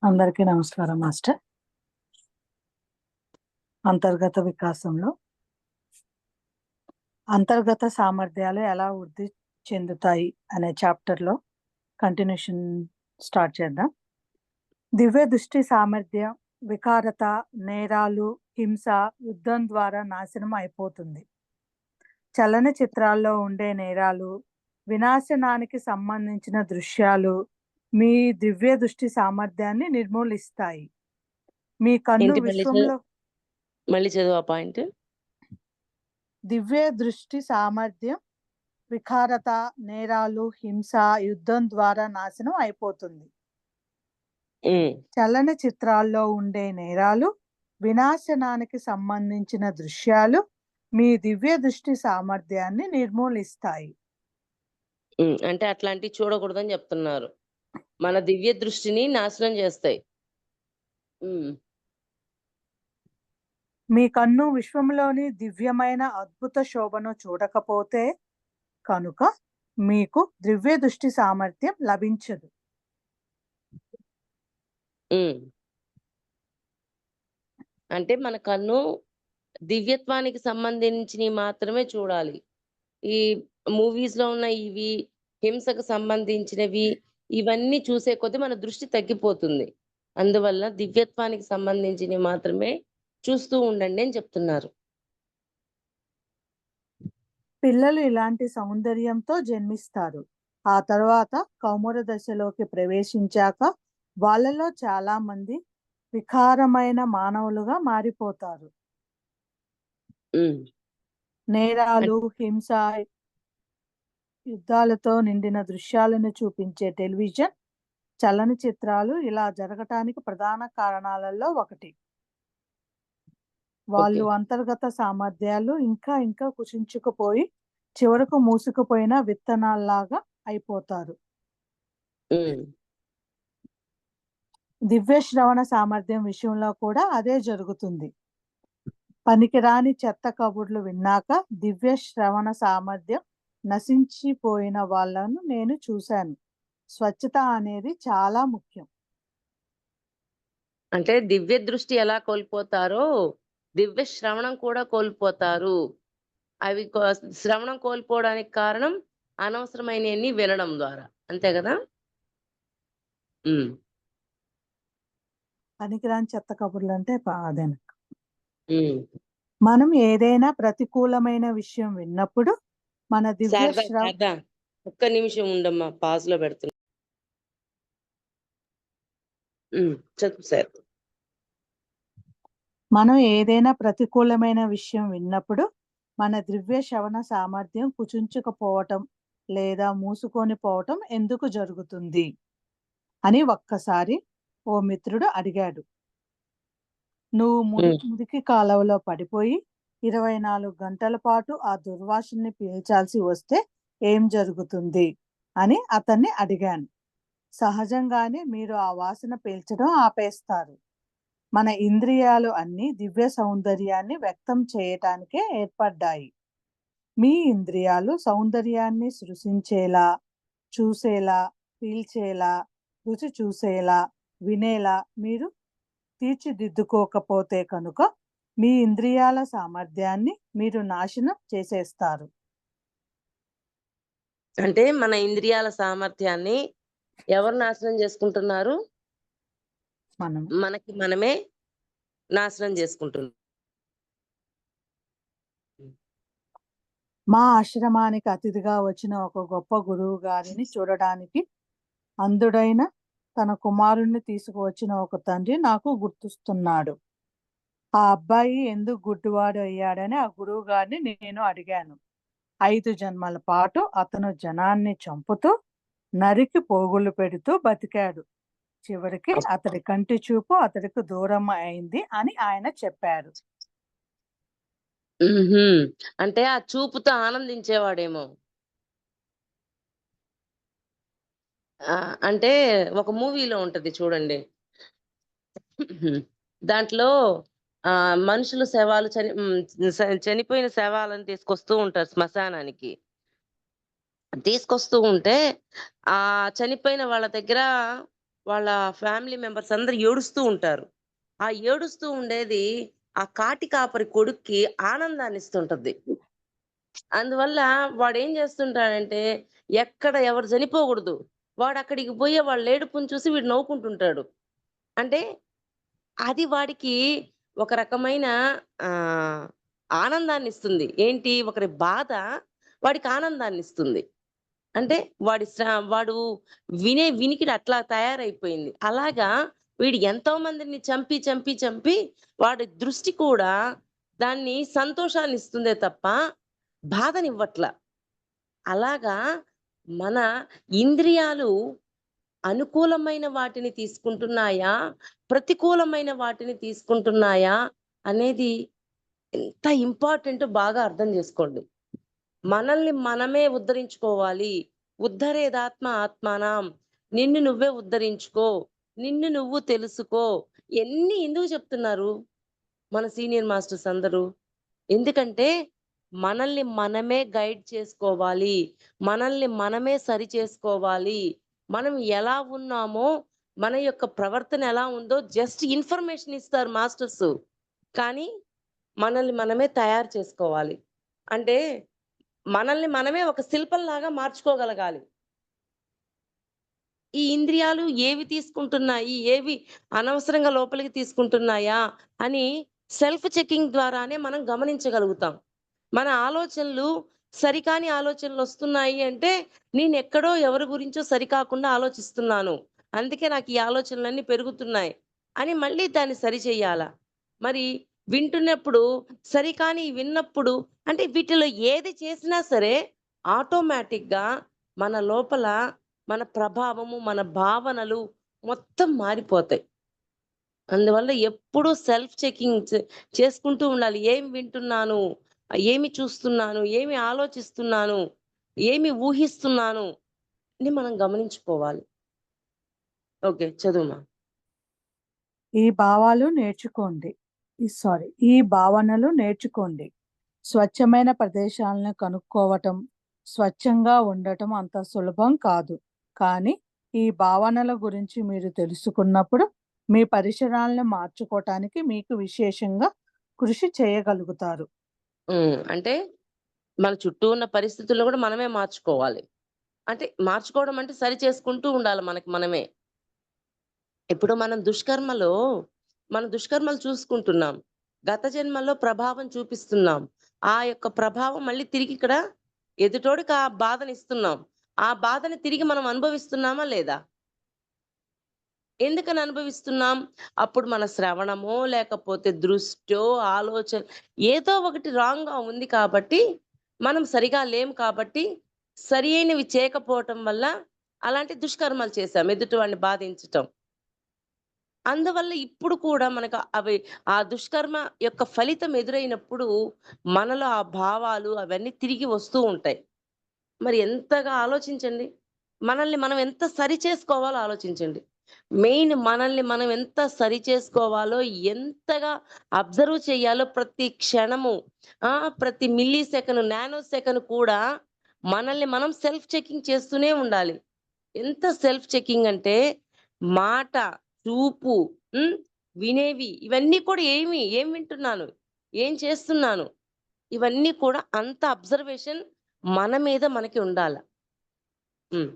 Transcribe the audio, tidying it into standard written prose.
అందరికీ నమస్కారం మాస్టర్. అంతర్గత వికాసంలో అంతర్గత సామర్థ్యాలు ఎలా వృద్ధి చెందుతాయి అనే చాప్టర్లో కంటిన్యూషన్ స్టార్ట్ చేద్దాం. దివ్య దృష్టి సామర్థ్యం వికారత, నేరాలు, హింస, యుద్ధం ద్వారా నాశనం అయిపోతుంది. చలనచిత్రాల్లో ఉండే నేరాలు, వినాశనానికి సంబంధించిన దృశ్యాలు మీ దివ్య దృష్టి సామర్థ్యాన్ని నిర్మూలిస్తాయి. మీ కన్ను ఏంటి విశ్వంలో మళ్ళీ చదువు ఆ పాయింట్. దివ్య దృష్టి సామర్థ్యం వికారత, నేరాలు, హింస, యుద్ధం ద్వారా నాశనం అయిపోతుంది. చలనచిత్రాల్లో ఉండే నేరాలు, వినాశనానికి సంబంధించిన దృశ్యాలు మీ దివ్య దృష్టి సామర్థ్యాన్ని నిర్మూలిస్తాయి. అంటే అట్లాంటివి చూడకూడదని చెప్తున్నారు. మన దివ్య దృష్టిని నాశనం చేస్తాయి. మీ కన్ను విశ్వంలోని దివ్యమైన అద్భుత శోభను చూడకపోతే కనుక మీకు దివ్య దృష్టి సామర్థ్యం లభించదు. అంటే మన కన్ను దివ్యత్వానికి సంబంధించినవి మాత్రమే చూడాలి. ఈ మూవీస్ లో ఉన్న ఇవి హింసకు సంబంధించినవి ఇవన్నీ చూసే కొద్దీ మన దృష్టి తగ్గిపోతుంది. అందువల్ల దివ్యత్వానికి సంబంధించినవి మాత్రమే చూస్తూ ఉండండి అని చెప్తున్నారు. పిల్లలు ఇలాంటి సౌందర్యంతో జన్మిస్తారు. ఆ తర్వాత కౌమార దశలోకి ప్రవేశించాక వాళ్ళలో చాలా మంది వికారమైన మానవులుగా మారిపోతారు. నేరాలు, హింస, యుద్ధాలతో నిండిన దృశ్యాలను చూపించే టెలివిజన్, చలనచిత్రాలు ఇలా జరగటానికి ప్రధాన కారణాలలో ఒకటి. వాళ్ళు అంతర్గత సామర్థ్యాలు ఇంకా ఇంకా కుచించుకుపోయి చివరకు మూసుకుపోయిన విత్తనాల్లాగా అయిపోతారు. దివ్య శ్రవణ సామర్థ్యం విషయంలో కూడా అదే జరుగుతుంది. పనికిరాని చెత్త కబుర్లు విన్నాక దివ్య శ్రవణ సామర్థ్యం నశించిపోయిన వాళ్ళను నేను చూశాను. స్వచ్ఛత అనేది చాలా ముఖ్యం. అంటే దివ్య దృష్టి ఎలా కోల్పోతారో దివ్య శ్రవణం కూడా కోల్పోతారు. అవి శ్రవణం కోల్పోవడానికి కారణం అనవసరమైనవన్నీ వినడం ద్వారా, అంతే కదా. పనికిరాని చెత్త కబుర్లు అంటే అదేనా. మనం ఏదైనా ప్రతికూలమైన విషయం విన్నప్పుడు మన దివ్య ఒక్క నిమిషం ఉండమ్మా, పాజ్ లో పెడుతున్నా. మనం ఏదైనా ప్రతికూలమైన విషయం విన్నప్పుడు మన దివ్య శ్రవణ సామర్థ్యం కుచించుకుపోవటం లేదా మూసుకొని పోవటం ఎందుకు జరుగుతుంది అని ఒక్కసారి ఓ మిత్రుడు అడిగాడు. నువ్వు మురికి కాలువలో పడిపోయి 24 గంటల పాటు ఆ దుర్వాసనని పీల్చాల్సి వస్తే ఏం జరుగుతుంది అని అతన్ని అడిగాను. సహజంగానే మీరు ఆ వాసన పీల్చడం ఆపేస్తారు. మన ఇంద్రియాలు అన్ని దివ్య సౌందర్యాన్ని వ్యక్తం చేయటానికే ఏర్పడ్డాయి. మీ ఇంద్రియాలు సౌందర్యాన్ని సృష్టించేలా, చూసేలా, పీల్చేలా, రుచి చూసేలా, వినేలా మీరు తీర్చిదిద్దుకోకపోతే కనుక మీ ఇంద్రియాల సామర్థ్యాన్ని మీరు నాశనం చేసేస్తారు. అంటే మన ఇంద్రియాల సామర్థ్యాన్ని ఎవరు నాశనం చేసుకుంటున్నారు? మనకి మనమే నాశనం చేసుకుంటున్నాం. మా ఆశ్రమానికి అతిథిగా వచ్చిన ఒక గొప్ప గురువు గారిని చూడడానికి అంధుడైన తన కుమారుణ్ణి తీసుకువచ్చిన ఒక తండ్రి నాకు గుర్తుస్తున్నాడు. ఆ అబ్బాయి ఎందుకు గుడ్డివాడు అయ్యాడని ఆ గురువు గారిని నేను అడిగాను. 5 జన్మల పాటు అతను జనాన్ని చంపుతూ, నరికి పోగులు పెడుతూ బతికాడు. చివరికి అతడి కంటి చూపు అతడికి దూరం అయింది అని ఆయన చెప్పారు. అంటే ఆ చూపుతో ఆనందించేవాడేమో. అంటే ఒక మూవీలో ఉంటది చూడండి, దాంట్లో మనుషులు శవాలు చనిపోయిన శవాలను తీసుకొస్తూ ఉంటారు శ్మశానానికి. తీసుకొస్తూ ఉంటే ఆ చనిపోయిన వాళ్ళ దగ్గర వాళ్ళ ఫ్యామిలీ మెంబర్స్ అందరూ ఏడుస్తూ ఉంటారు. ఆ ఏడుస్తూ ఉండేది ఆ కాటి కాపరి కొడుక్కి ఆనందాన్నిస్తుంటది. అందువల్ల వాడేం చేస్తుంటాడంటే, ఎక్కడ ఎవరు చనిపోకూడదు. వాడక్కడికి పోయి వాళ్ళ ఏడుపుని చూసి వీడు నవ్వుకుంటుంటాడు. అంటే అది వాడికి ఒక రకమైన ఆహ్, ఆనందాన్నిస్తుంది. ఏంటి ఒకరి బాధ వాడికి ఆనందాన్నిస్తుంది. అంటే వాడు వినే వినికిడి అట్లా తయారైపోయింది. అలాగా వీడు ఎంతో మందిని చంపి, చంపి, చంపి వాడి దృష్టి కూడా దాన్ని సంతోషాన్నిస్తుందే తప్ప బాధనివ్వట్ల. అలాగా మన ఇంద్రియాలు అనుకూలమైన వాటిని తీసుకుంటున్నాయా? ప్రతికూలమైన వాటిని తీసుకుంటున్నాయా? అనేది ఎంత ఇంపార్టెంటో బాగా అర్థం జేసుకోండి. మనల్ని మనమే ఉద్ధరించుకోవాలి. ఉద్ధరేదాత్మ ఆత్మానం. నిన్ను నువ్వే ఉద్ధరించుకో. నిన్ను నువ్వు తెలుసుకో. ఇయన్నీ ఎందుకు చెప్తున్నారు మన సీనియర్ మాస్టర్స్ అందరూ? ఎందుకంటే మనల్ని మనమే గైడ్ చేసుకోవాలి. మనల్ని మనమే సరిచేసుకోవాలి. మనం ఎలా ఉన్నామో, మన యొక్క ప్రవర్తన ఎలా ఉందో జస్ట్ ఇన్ఫర్మేషన్ ఇస్తారు మాస్టర్సు. కానీ మనల్ని మనమే తయారు చేసుకోవాలి. అంటే మనల్ని మనమే ఒక శిల్పంలాగా మార్చుకోగలగాలి. ఈ ఇంద్రియాలు ఏవి తీసుకుంటున్నాయి? ఏవి అనవసరంగా లోపలికి తీసుకుంటున్నాయా? అని సెల్ఫ్ చెకింగ్ ద్వారానే మనం గమనించగలుగుతాం. మన ఆలోచనలు సరికాని ఆలోచనలొస్తున్నాయి అంటే, నేనెక్కడో ఎవరి గురించో సరికాకుండా ఆలోచిస్తున్నాను. అందుకే నాకు ఈ ఆలోచనలన్నీ పెరుగుతున్నాయి అని మళ్ళీ దాన్ని సరిచెయ్యాలా. మరి వింటున్నప్పుడు విన్నప్పుడు అంటే వీటిలో ఏది చేసినా సరే ఆటోమేటిక్‌గా మన లోపల మన ప్రభావము, మన భావనలు మొత్తం మారిపోతాయి. అందువల్ల ఎప్పుడూ సెల్ఫ్ చెకింగ్ చేసుకుంటూ ఉండాలి. ఏం వింటున్నాను? ఏమి చూస్తున్నాను? ఏమి ఆలోచిస్తున్నాను? ఏమి ఊహిస్తున్నాను? అని మనం గమనించుకోవాలి. ఓకే. చదువుమా. ఈ భావాలు నేర్చుకోండి. ఈ భావనలు నేర్చుకోండి. స్వచ్ఛమైన ప్రదేశాలను కనుక్కోవటం, స్వచ్ఛంగా ఉండటం అంత సులభం కాదు. కానీ ఈ భావనల గురించి మీరు తెలుసుకున్నప్పుడు, మీ పరిసరాలను మార్చుకోవటానికి మీకు విశేషంగా కృషి చేయగలుగుతారు. అంటే మన చుట్టూ ఉన్న పరిస్థితులను గూడా మనమే మార్చుకోవాలి. అంటే మార్చుకోవడం అంటే సరి చేసుకుంటూ ఉండాలి మనకి మనమే. ఇప్పుడు మన దుష్కర్మలు చూసుకుంటున్నాం. గత జన్మలో ప్రభావం చూపిస్తున్నాం. ఆ యొక్క ప్రభావం మళ్ళీ తిరిగి ఇక్కడ ఎదుటోడికి ఆ బాధనిస్తున్నాం. ఆ బాధని తిరిగి మనం అనుభవిస్తున్నామా లేదా? ఎందుకని అనుభవిస్తున్నాం? అప్పుడు మన శ్రవణమో, లేకపోతే దృష్టో, ఆలోచన ఏదో ఒకటి రాంగ్‌గా ఉంది కాబట్టి, మనం సరిగా లేము కాబట్టి, సరి అయినవి చేయకపోవటం వల్ల అలాంటి దుష్కర్మలు చేశాం. ఎదుటి వాడిని బాధించటం. అందువల్ల ఇప్పుడు కూడా మనకు ఆ దుష్కర్మ యొక్క ఫలితం ఎదురైనప్పుడు మనలో ఆ భావాలు అవన్నీ తిరిగి వస్తూ ఉంటాయి. మరి ఎంతగా ఆలోచించండి. మనల్ని మనం ఎంత సరి చేసుకోవాలో ఆలోచించండి. మెయిన్ మనల్ని మనం ఎంత సరి చేసుకోవాలో, ఎంతగా అబ్జర్వ్ చేయాలో ప్రతి క్షణము ప్రతి మిల్లీ సెకను, నానో సెకను కూడా మనల్ని మనం సెల్ఫ్ చెకింగ్ చేస్తూనే ఉండాలి. ఎంత సెల్ఫ్ చెకింగ్ అంటే మాట, చూపు, హ్మ్. వినేవి ఇవన్నీ కూడా ఏం వింటున్నాను? ఏం చేస్తున్నాను? ఇవన్నీ కూడా అంత అబ్జర్వేషన్ మన మీద మనకి ఉండాల. హ్మ్.